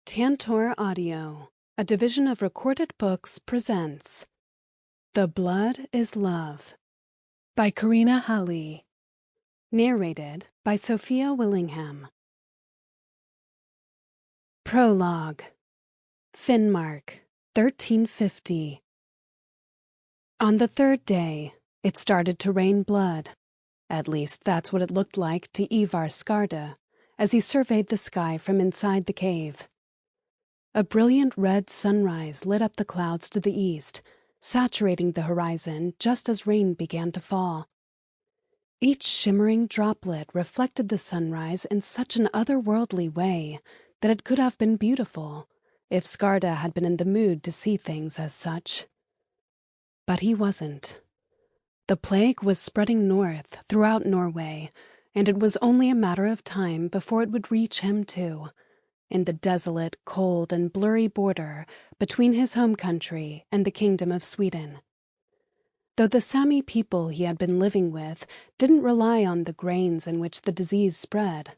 Tantor Audio, a division of Recorded Books, presents The Blood is Love by Karina Halle. Narrated by Sofia Willingham. Prologue. Finnmark, 1350. On the third day, it started to rain blood. At least that's what it looked like to Ivar Skarde as he surveyed the sky from inside the cave. A brilliant red sunrise lit up the clouds to the east, saturating the horizon just as rain began to fall. Each shimmering droplet reflected the sunrise in such an otherworldly way that it could have been beautiful if Skarde had been in the mood to see things as such. But he wasn't. The plague was spreading north throughout Norway, and it was only a matter of time before it would reach him too, in the desolate, cold, and blurry border between his home country and the Kingdom of Sweden. Though the Sami people he had been living with didn't rely on the grains in which the disease spread.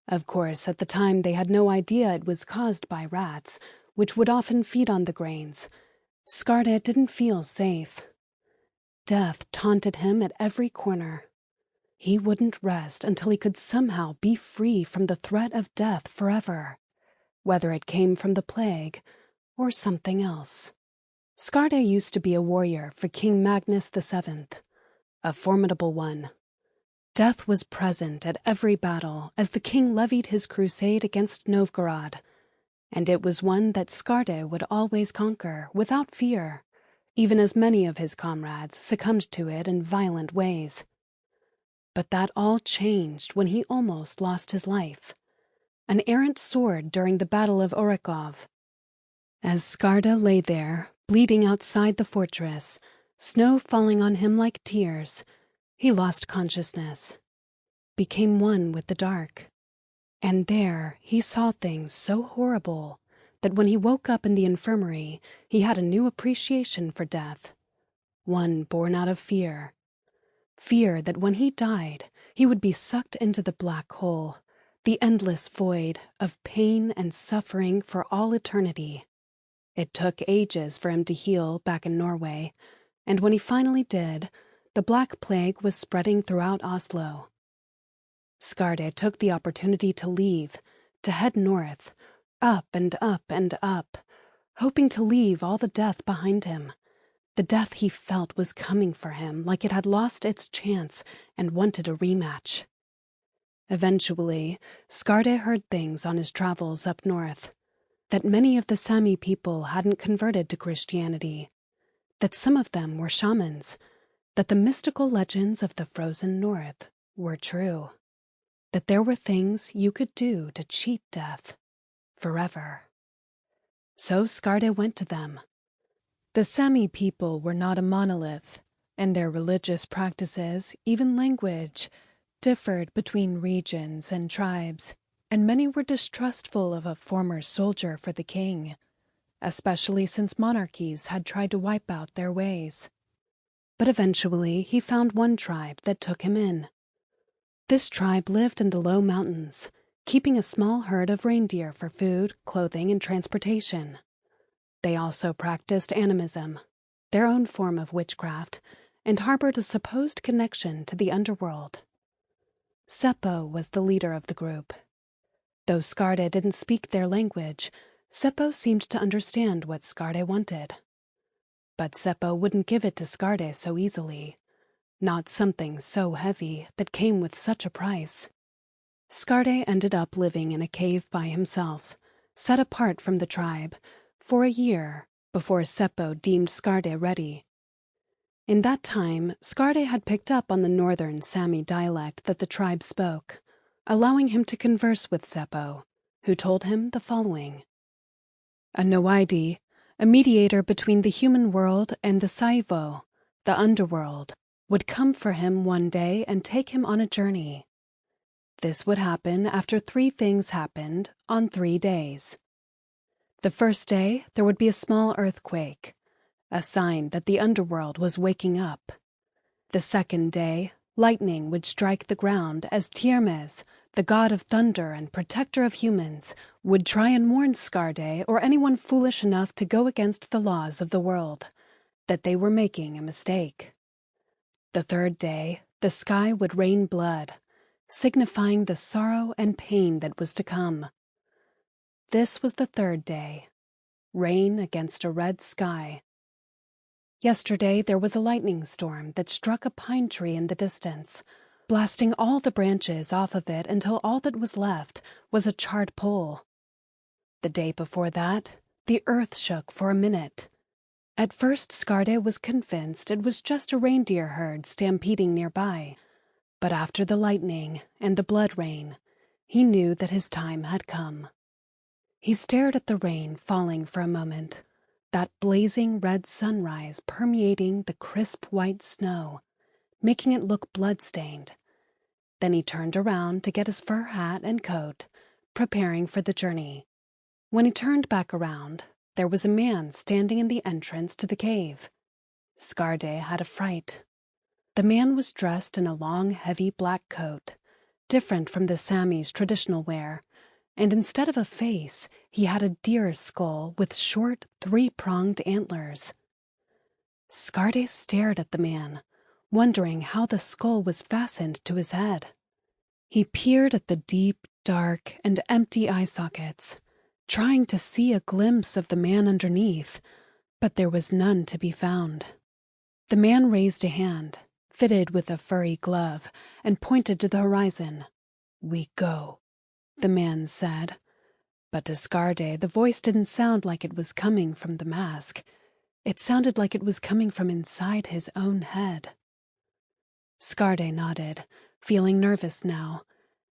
Of course, at the time they had no idea it was caused by rats, which would often feed on the grains. Skarde didn't feel safe. Death taunted him at every corner. He wouldn't rest until he could somehow be free from the threat of death forever, whether it came from the plague or something else. Skarde used to be a warrior for King Magnus VII, a formidable one. Death was present at every battle as the king levied his crusade against Novgorod, and it was one that Skarde would always conquer without fear, even as many of his comrades succumbed to it in violent ways. But that all changed when he almost lost his life. An errant sword during the Battle of Orekov. As Skarde lay there, bleeding outside the fortress, snow falling on him like tears, he lost consciousness, became one with the dark. And there he saw things so horrible that when he woke up in the infirmary, he had a new appreciation for death, one born out of fear. Fear that when he died, he would be sucked into the black hole, the endless void of pain and suffering for all eternity. It took ages for him to heal back in Norway, and when he finally did, the Black Plague was spreading throughout Oslo. Skarde took the opportunity to leave, to head north, up and up and up, hoping to leave all the death behind him. The death he felt was coming for him like it had lost its chance and wanted a rematch. Eventually, Skarde heard things on his travels up north, that many of the Sami people hadn't converted to Christianity, that some of them were shamans, that the mystical legends of the frozen north were true, that there were things you could do to cheat death forever. So Skarde went to them. The Sami people were not a monolith, and their religious practices, even language, differed between regions and tribes, and many were distrustful of a former soldier for the king, especially since monarchies had tried to wipe out their ways. But eventually he found one tribe that took him in. This tribe lived in the low mountains, keeping a small herd of reindeer for food, clothing, and transportation. They also practiced animism, their own form of witchcraft, and harbored a supposed connection to the underworld. Seppo was the leader of the group. Though Skarde didn't speak their language, Seppo seemed to understand what Skarde wanted. But Seppo wouldn't give it to Skarde so easily, not something so heavy that came with such a price. Skarde ended up living in a cave by himself, set apart from the tribe, for a year before Seppo deemed Skarde ready. In that time, Skarde had picked up on the northern Sami dialect that the tribe spoke, allowing him to converse with Seppo, who told him the following. A Noidi, a mediator between the human world and the Saivo, the underworld, would come for him one day and take him on a journey. This would happen after 3 things happened on 3 days. The first day, there would be a small earthquake, a sign that the underworld was waking up. The second day, lightning would strike the ground as Jeremias, the god of thunder and protector of humans, would try and warn Skarde or anyone foolish enough to go against the laws of the world that they were making a mistake. The third day, the sky would rain blood, signifying the sorrow and pain that was to come. This was the third day, rain against a red sky. Yesterday there was a lightning storm that struck a pine tree in the distance, blasting all the branches off of it until all that was left was a charred pole. The day before that, the earth shook for a minute. At first Skarde was convinced it was just a reindeer herd stampeding nearby, but after the lightning and the blood rain, he knew that his time had come. He stared at the rain falling for a moment, that blazing red sunrise permeating the crisp white snow, making it look blood-stained. Then he turned around to get his fur hat and coat, preparing for the journey. When he turned back around, there was a man standing in the entrance to the cave. Skarde had a fright. The man was dressed in a long, heavy black coat, different from the Sami's traditional wear, and instead of a face, he had a deer's skull with short, three-pronged antlers. Skarde stared at the man, wondering how the skull was fastened to his head. He peered at the deep, dark, and empty eye sockets, trying to see a glimpse of the man underneath, but there was none to be found. The man raised a hand, fitted with a furry glove, and pointed to the horizon. "We go," the man said. But to Skarde, the voice didn't sound like it was coming from the mask. It sounded like it was coming from inside his own head. Skarde nodded, feeling nervous now,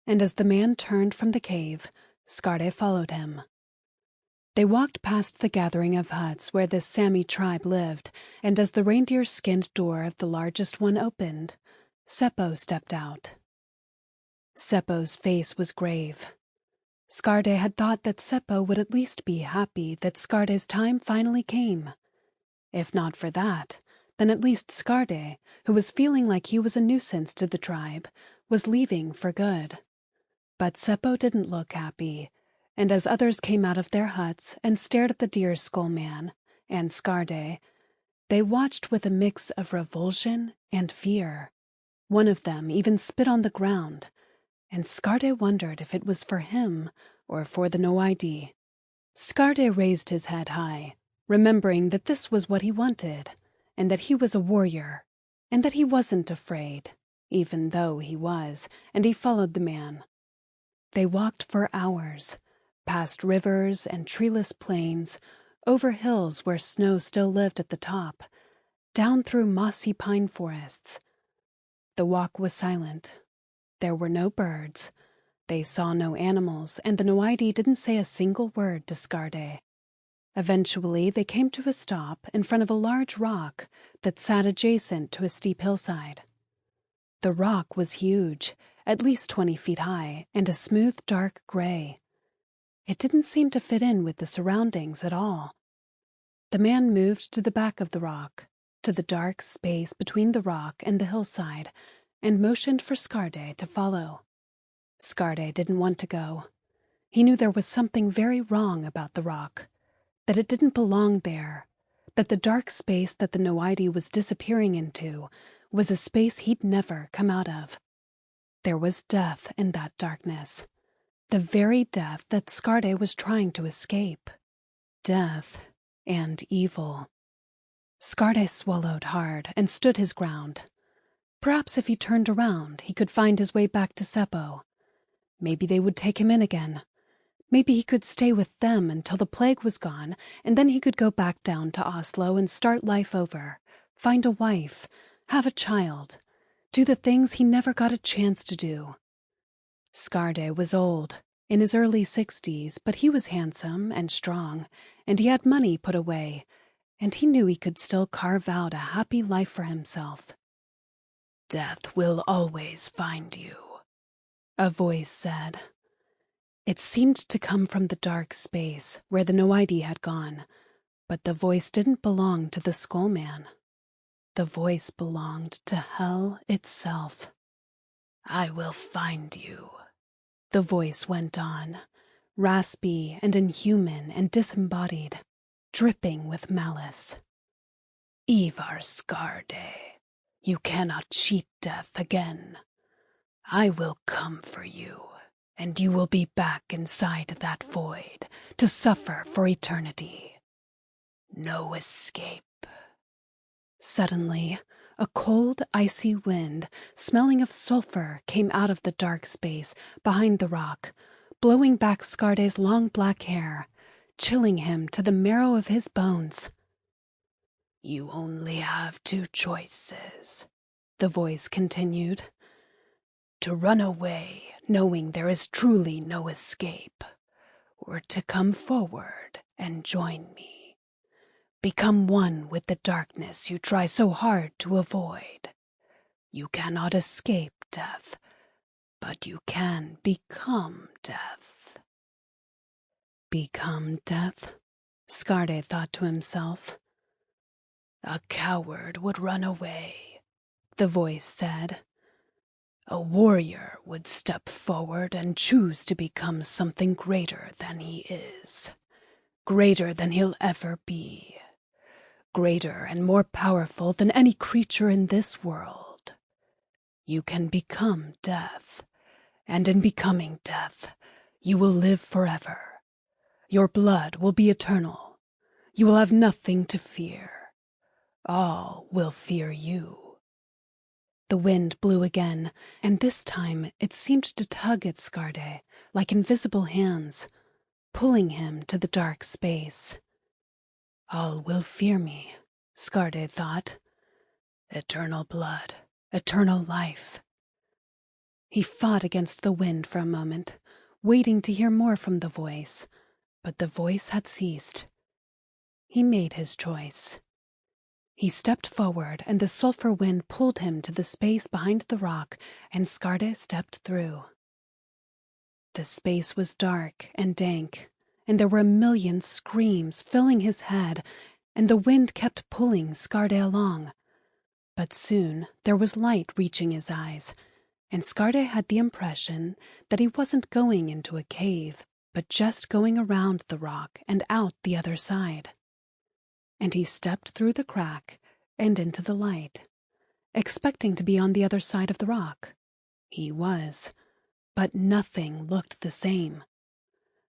and as the man turned from the cave, Skarde followed him. They walked past the gathering of huts where this Sami tribe lived, and as the reindeer-skinned door of the largest one opened, Seppo stepped out. Seppo's face was grave. Skarde had thought that Seppo would at least be happy that Skarde's time finally came. If not for that, then at least Skarde, who was feeling like he was a nuisance to the tribe, was leaving for good. But Seppo didn't look happy, and as others came out of their huts and stared at the deer skull man and Skarde, they watched with a mix of revulsion and fear. One of them even spit on the ground, and Skarde wondered if it was for him or for the no-ID. Skarde raised his head high, remembering that this was what he wanted, and that he was a warrior, and that he wasn't afraid, even though he was, and he followed the man. They walked for hours, past rivers and treeless plains, over hills where snow still lived at the top, down through mossy pine forests. The walk was silent. There were no birds. They saw no animals, and the no-ID didn't say a single word to Skarde. Eventually, they came to a stop in front of a large rock that sat adjacent to a steep hillside. The rock was huge, at least 20 feet high, and a smooth dark gray. It didn't seem to fit in with the surroundings at all. The man moved to the back of the rock, to the dark space between the rock and the hillside, and motioned for Skarde to follow. Skarde didn't want to go. He knew there was something very wrong about the rock, that it didn't belong there, that the dark space that the no-ID was disappearing into was a space he'd never come out of. There was death in that darkness, the very death that Skarde was trying to escape. Death and evil. Skarde swallowed hard and stood his ground. Perhaps if he turned around, he could find his way back to Seppo. Maybe they would take him in again. Maybe he could stay with them until the plague was gone, and then he could go back down to Oslo and start life over, find a wife, have a child, do the things he never got a chance to do. Skarde was old, in his early 60s, but he was handsome and strong, and he had money put away, and he knew he could still carve out a happy life for himself. "Death will always find you," a voice said. It seemed to come from the dark space where the no-ID had gone, but the voice didn't belong to the skull man. The voice belonged to hell itself. "I will find you," the voice went on, raspy and inhuman and disembodied, dripping with malice. Ivar Skarde, you cannot cheat death again. I will come for you, and you will be back inside that void to suffer for eternity. No escape. Suddenly, a cold, icy wind, smelling of sulfur, came out of the dark space behind the rock, blowing back Skarde's long black hair, chilling him to the marrow of his bones. You only have two choices, the voice continued. To run away, knowing there is truly no escape, or to come forward and join me. Become one with the darkness you try so hard to avoid. You cannot escape death, but you can become death. Become death? Skarde thought to himself. A coward would run away, the voice said. A warrior would step forward and choose to become something greater than he is, greater than he'll ever be. Greater and more powerful than any creature in this world. You can become death, and in becoming death, you will live forever. Your blood will be eternal. You will have nothing to fear. All will fear you. The wind blew again, and this time it seemed to tug at Skarde like invisible hands, pulling him to the dark space. All will fear me, Skarde thought. Eternal blood, eternal life. He fought against the wind for a moment, waiting to hear more from the voice, but the voice had ceased. He made his choice. He stepped forward, and the sulphur wind pulled him to the space behind the rock, and Skarde stepped through. The space was dark and dank, and there were a million screams filling his head, and the wind kept pulling Skarde along. But soon there was light reaching his eyes, and Skarde had the impression that he wasn't going into a cave, but just going around the rock and out the other side. And he stepped through the crack and into the light, expecting to be on the other side of the rock. He was, but nothing looked the same.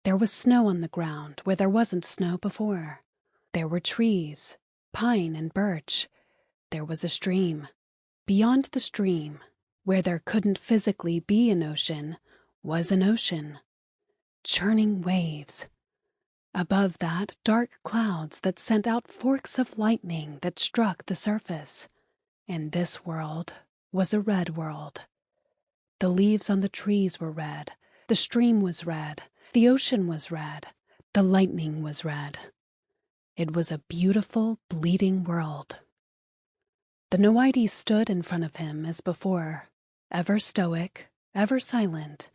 There was snow on the ground where there wasn't snow before. There were trees, pine and birch. There was a stream. Beyond the stream, where there couldn't physically be an ocean, was an ocean. Churning waves. Above that, dark clouds that sent out forks of lightning that struck the surface. And this world was a red world. The leaves on the trees were red. The stream was red. The ocean was red. The lightning was red. It was a beautiful, bleeding world. The Noide stood in front of him as before, ever stoic, ever silent,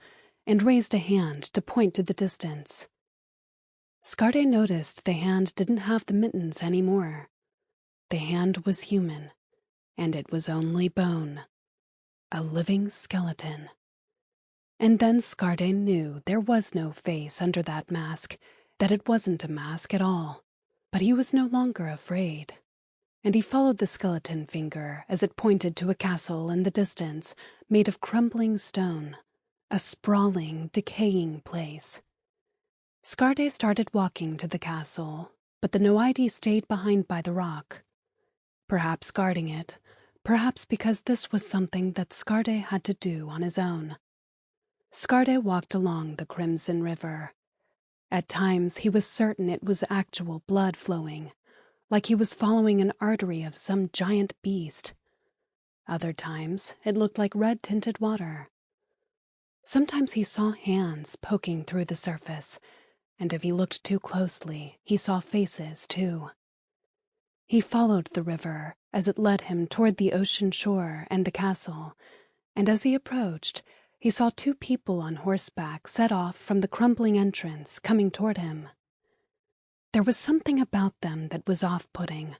and raised a hand to point to the distance. Skarde noticed the hand didn't have the mittens anymore. The hand was human, and it was only bone. A living skeleton. And then Skarde knew there was no face under that mask, that it wasn't a mask at all. But he was no longer afraid. And he followed the skeleton finger as it pointed to a castle in the distance, made of crumbling stone, a sprawling, decaying place. Skarde started walking to the castle, but the Noide stayed behind by the rock, perhaps guarding it, perhaps because this was something that Skarde had to do on his own. Skarde walked along the crimson river. At times he was certain it was actual blood flowing, like he was following an artery of some giant beast. Other times it looked like red-tinted water. Sometimes he saw hands poking through the surface, and if he looked too closely, he saw faces too. He followed the river as it led him toward the ocean shore and the castle, and as he approached, he saw two people on horseback set off from the crumbling entrance coming toward him. There was something about them that was off-putting,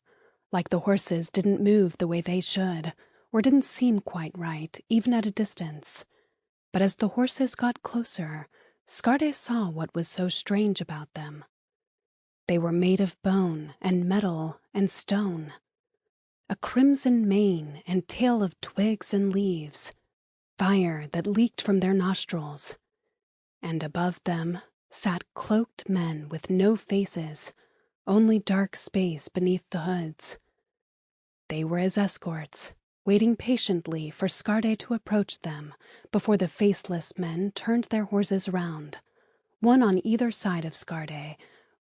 like the horses didn't move the way they should, or didn't seem quite right, even at a distance. But as the horses got closer, Skarde saw what was so strange about them. They were made of bone and metal and stone. A crimson mane and tail of twigs and leaves, fire that leaked from their nostrils, and above them sat cloaked men with no faces, only dark space beneath the hoods. They were his escorts, waiting patiently for Skarde to approach them before the faceless men turned their horses round, one on either side of Skarde,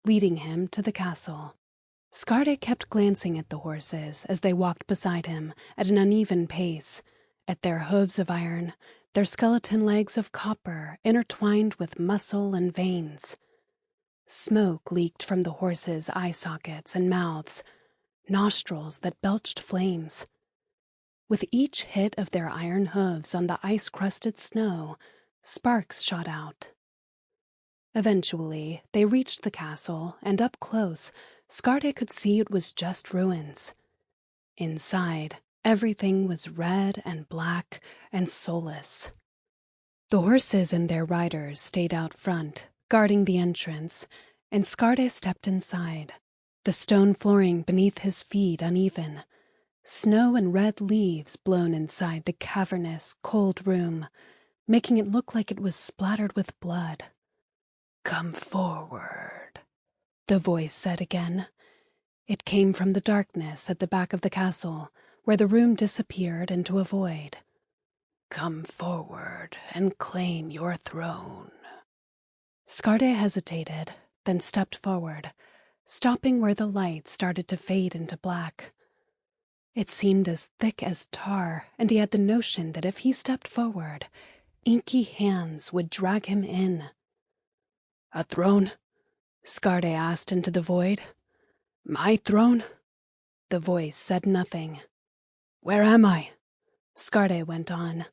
leading him to the castle. Skarde kept glancing at the horses as they walked beside him at an uneven pace, at their hooves of iron, their skeleton legs of copper intertwined with muscle and veins. Smoke leaked from the horses' eye sockets and mouths, nostrils that belched flames. With each hit of their iron hooves on the ice-crusted snow, sparks shot out. Eventually, they reached the castle, and up close, Skarde could see it was just ruins. Inside, everything was red and black and soulless. The horses and their riders stayed out front, guarding the entrance, and Skarde stepped inside, the stone flooring beneath his feet uneven, snow and red leaves blown inside the cavernous, cold room, making it look like it was splattered with blood. "Come forward," the voice said again. It came from the darkness at the back of the castle, where the room disappeared into a void. "Come forward and claim your throne." Skarde hesitated, then stepped forward, stopping where the light started to fade into black. It seemed as thick as tar, and he had the notion that if he stepped forward, inky hands would drag him in. "A throne?" Skarde asked into the void. "My throne?" The voice said nothing. "Where am I?" Skarde went on.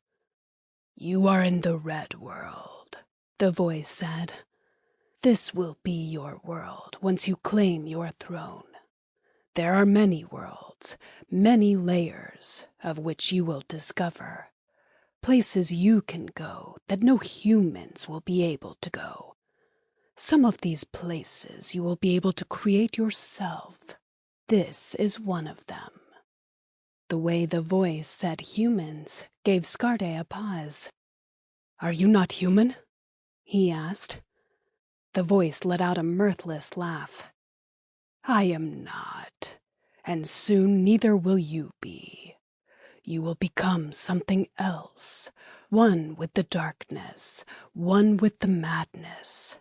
"You are in the Red World," the voice said. "This will be your world once you claim your throne. There are many worlds, many layers of which you will discover. Places you can go that no humans will be able to go. Some of these places you will be able to create yourself. This is one of them." The way the voice said humans gave Skarde a pause. "Are you not human?" he asked. The voice let out a mirthless laugh. "I am not, and soon neither will you be. You will become something else, one with the darkness, one with the madness,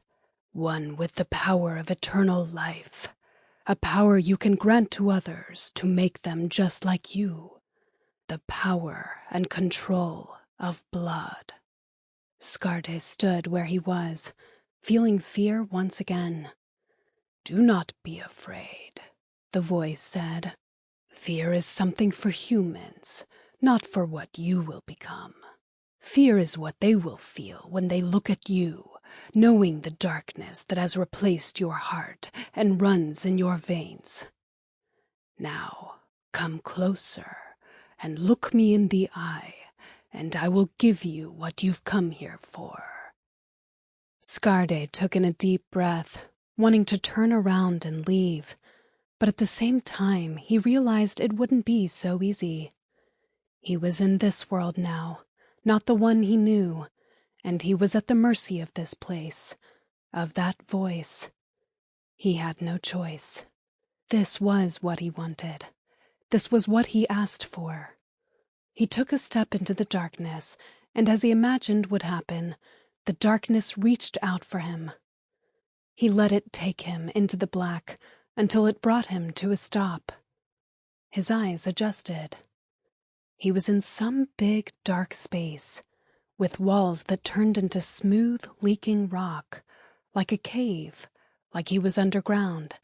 one with the power of eternal life, a power you can grant to others to make them just like you, the power and control of blood." Skarde stood where he was, feeling fear once again. "Do not be afraid," the voice said. "Fear is something for humans, not for what you will become. Fear is what they will feel when they look at you, knowing the darkness that has replaced your heart and runs in your veins. Now, come closer and look me in the eye, and I will give you what you've come here for." Skarde took in a deep breath, wanting to turn around and leave, but at the same time he realized it wouldn't be so easy. He was in this world now, not the one he knew, and he was at the mercy of this place, of that voice. He had no choice. This was what he wanted. This was what he asked for. He took a step into the darkness, and as he imagined would happen, the darkness reached out for him. He let it take him into the black until it brought him to a stop. His eyes adjusted. He was in some big, dark space, with walls that turned into smooth, leaking rock, like a cave, like he was underground,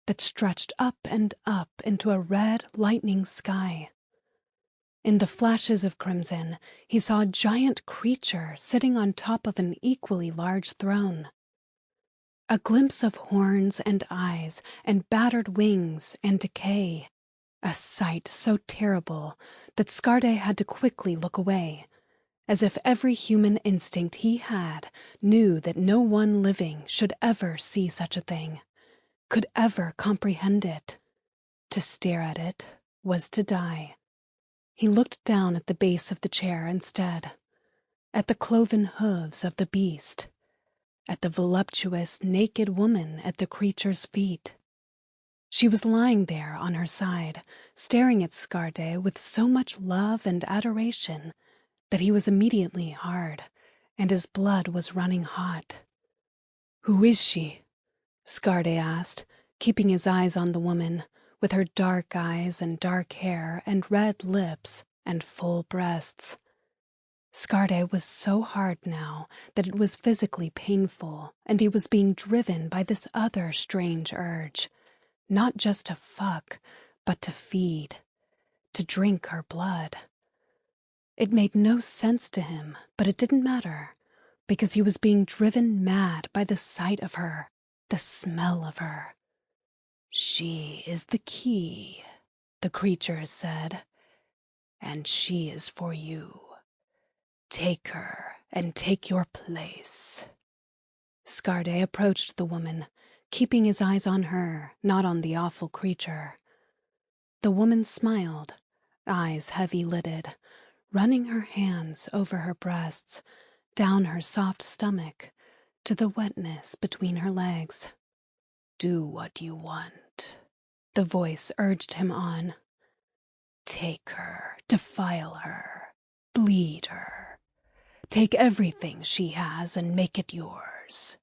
that stretched up and up into a red, lightning sky. In the flashes of crimson, he saw a giant creature sitting on top of an equally large throne. A glimpse of horns and eyes and battered wings and decay, a sight so terrible that Skarde had to quickly look away, as if every human instinct he had knew that no one living should ever see such a thing, could ever comprehend it. To stare at it was to die. He looked down at the base of the chair instead, at the cloven hooves of the beast, at the voluptuous, naked woman at the creature's feet. She was lying there on her side, staring at Skarde with so much love and adoration that he was immediately hard, and his blood was running hot. "Who is she?" Skarde asked, keeping his eyes on the woman, with her dark eyes and dark hair and red lips and full breasts. Skarde was so hard now that it was physically painful, and he was being driven by this other strange urge, not just to fuck, but to feed, to drink her blood. It made no sense to him, but it didn't matter, because he was being driven mad by the sight of her, the smell of her. "She is the key," the creature said, "and she is for you. Take her and take your place." Skarde approached the woman, keeping his eyes on her, not on the awful creature. The woman smiled, eyes heavy-lidded, running her hands over her breasts, down her soft stomach, to the wetness between her legs. "Do what you want," the voice urged him on. "Take her, defile her, bleed her. Take everything she has and make it yours."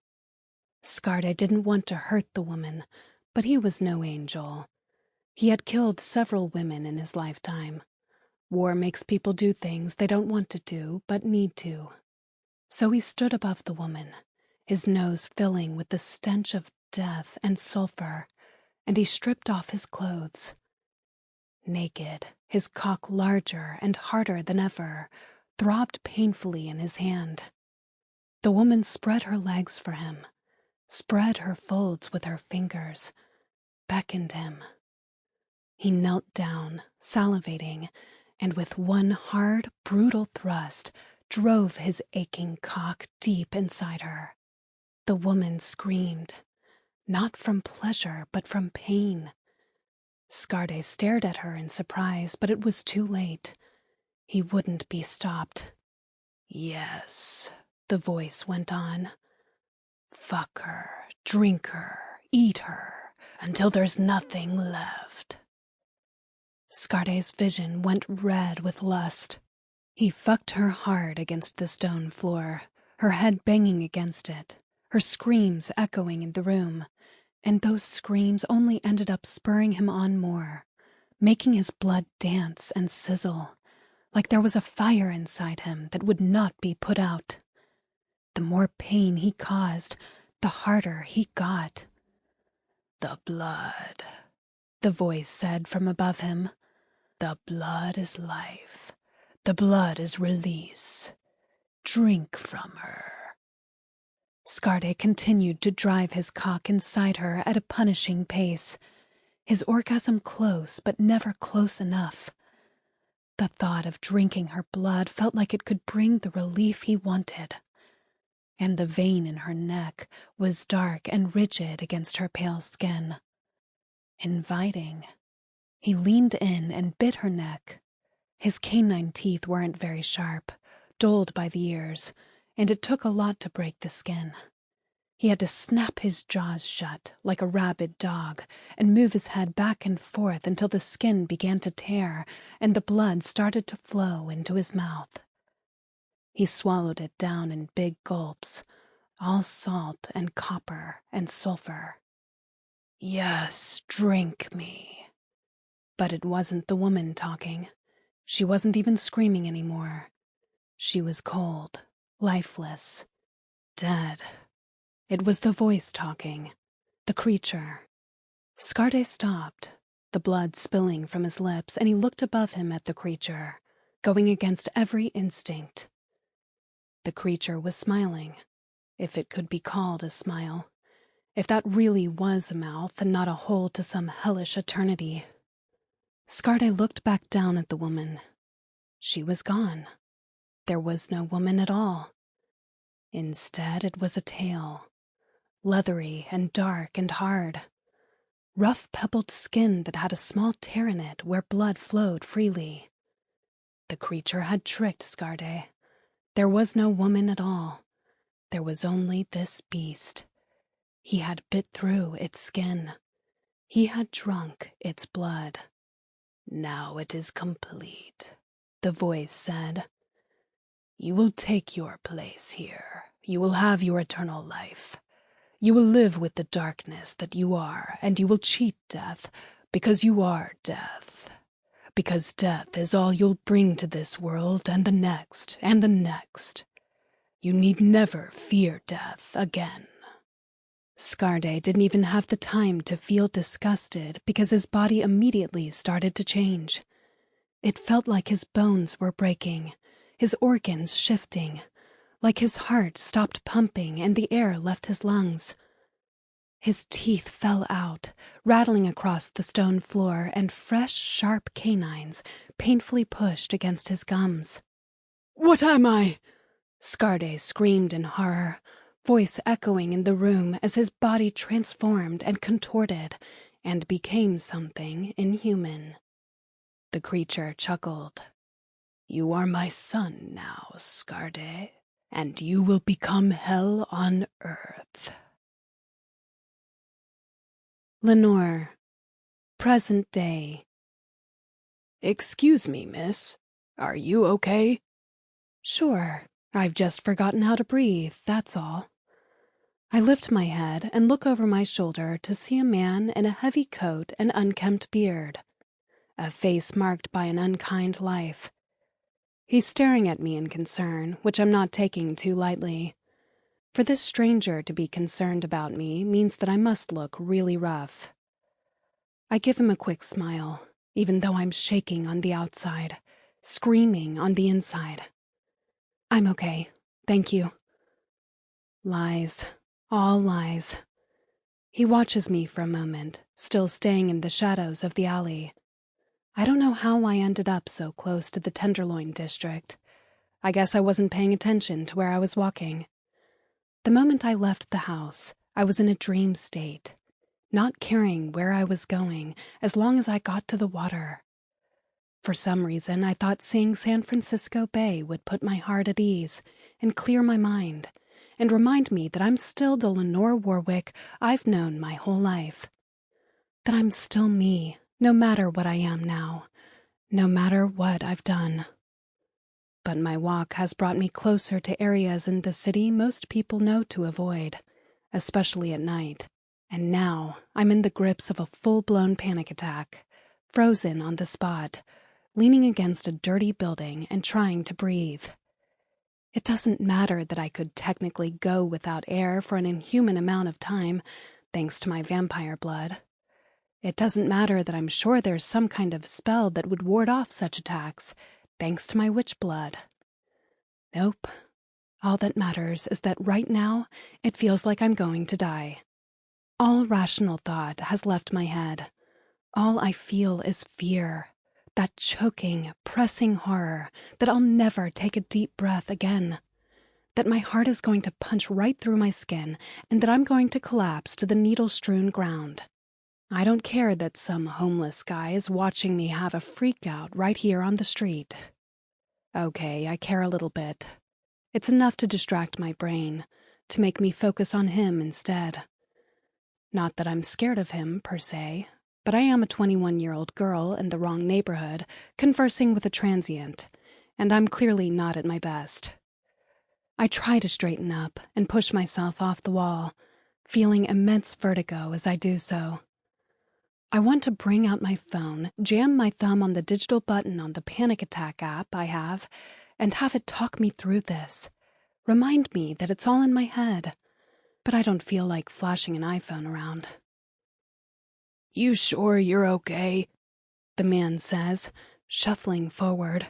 Skarde didn't want to hurt the woman, but he was no angel. He had killed several women in his lifetime. War makes people do things they don't want to do, but need to. So he stood above the woman, his nose filling with the stench of death and sulfur, and he stripped off his clothes. Naked, his cock larger and harder than ever, throbbed painfully in his hand. The woman spread her legs for him, spread her folds with her fingers, beckoned him. He knelt down, salivating, and with one hard, brutal thrust drove his aching cock deep inside her. The woman screamed, not from pleasure but from pain. Skarde stared at her in surprise, but it was too late. He wouldn't be stopped. "Yes," the voice went on. "Fuck her, drink her, eat her, until there's nothing left." Skarde's vision went red with lust. He fucked her hard against the stone floor, her head banging against it, her screams echoing in the room, and those screams only ended up spurring him on more, making his blood dance and sizzle, like there was a fire inside him that would not be put out. The more pain he caused, the harder he got. "The blood," the voice said from above him. "The blood is life. The blood is release. Drink from her." Skarde continued to drive his cock inside her at a punishing pace, his orgasm close but never close enough. The thought of drinking her blood felt like it could bring the relief he wanted. And the vein in her neck was dark and rigid against her pale skin. Inviting. He leaned in and bit her neck. His canine teeth weren't very sharp, dulled by the ears, and it took a lot to break the skin. He had to snap his jaws shut like a rabid dog and move his head back and forth until the skin began to tear and the blood started to flow into his mouth. He swallowed it down in big gulps, all salt and copper and sulfur. "Yes, drink me." But it wasn't the woman talking. She wasn't even screaming anymore. She was cold, lifeless, dead. It was the voice talking, the creature. Skarde stopped, the blood spilling from his lips, and he looked above him at the creature, going against every instinct. The creature was smiling, if it could be called a smile, if that really was a mouth and not a hole to some hellish eternity. Skarde looked back down at the woman. She was gone. there was no woman at all. Instead, it was a tail, leathery and dark and hard. Rough pebbled skin that had a small tear in it where blood flowed freely. The creature had tricked Skarde. There was no woman at all. There was only this beast. He had bit through its skin. He had drunk its blood. "Now it is complete," the voice said. "You will take your place here. You will have your eternal life. You will live with the darkness that you are, and you will cheat death, because you are death. Because death is all you'll bring to this world, and the next, and the next. You need never fear death again." Skarde didn't even have the time to feel disgusted because his body immediately started to change. It felt like his bones were breaking, his organs shifting, like his heart stopped pumping and the air left his lungs. His teeth fell out, rattling across the stone floor, and fresh, sharp canines painfully pushed against his gums. "What am I?" Skarde screamed in horror, voice echoing in the room as his body transformed and contorted and became something inhuman. The creature chuckled. "You are my son now, Skarde, and you will become hell on earth." Lenore, present day. "Excuse me, miss. Are you okay?" "Sure. I've just forgotten how to breathe, that's all." I lift my head and look over my shoulder to see a man in a heavy coat and unkempt beard, a face marked by an unkind life. He's staring at me in concern, which I'm not taking too lightly. For this stranger to be concerned about me means that I must look really rough. I give him a quick smile, even though I'm shaking on the outside, screaming on the inside. "I'm okay, thank you." Lies, all lies. He watches me for a moment, still staying in the shadows of the alley. I don't know how I ended up so close to the Tenderloin district. I guess I wasn't paying attention to where I was walking. The moment I left the house, I was in a dream state, not caring where I was going as long as I got to the water. For some reason, I thought seeing San Francisco Bay would put my heart at ease and clear my mind and remind me that I'm still the Lenore Warwick I've known my whole life. That I'm still me, no matter what I am now, no matter what I've done. But my walk has brought me closer to areas in the city most people know to avoid, especially at night. And now I'm in the grips of a full-blown panic attack, frozen on the spot, leaning against a dirty building and trying to breathe. It doesn't matter that I could technically go without air for an inhuman amount of time, thanks to my vampire blood. It doesn't matter that I'm sure there's some kind of spell that would ward off such attacks, thanks to my witch blood. Nope. All that matters is that right now it feels like I'm going to die. All rational thought has left my head. All I feel is fear, that choking, pressing horror that I'll never take a deep breath again, that my heart is going to punch right through my skin and that I'm going to collapse to the needle-strewn ground. I don't care that some homeless guy is watching me have a freak out right here on the street. Okay, I care a little bit. It's enough to distract my brain, to make me focus on him instead. Not that I'm scared of him, per se, but I am a 21-year-old girl in the wrong neighborhood, conversing with a transient, and I'm clearly not at my best. I try to straighten up and push myself off the wall, feeling immense vertigo as I do so. I want to bring out my phone, jam my thumb on the digital button on the panic attack app I have, and have it talk me through this. Remind me that it's all in my head. But I don't feel like flashing an iPhone around. "You sure you're okay?" the man says, shuffling forward.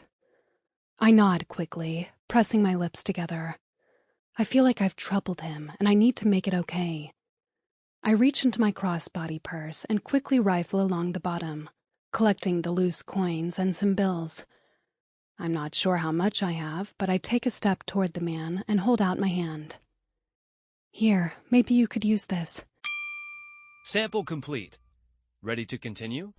I nod quickly, pressing my lips together. I feel like I've troubled him, and I need to make it okay. I reach into my crossbody purse and quickly rifle along the bottom, collecting the loose coins and some bills. I'm not sure how much I have, but I take a step toward the man and hold out my hand. Here, maybe you could use this. Sample complete. Ready to continue?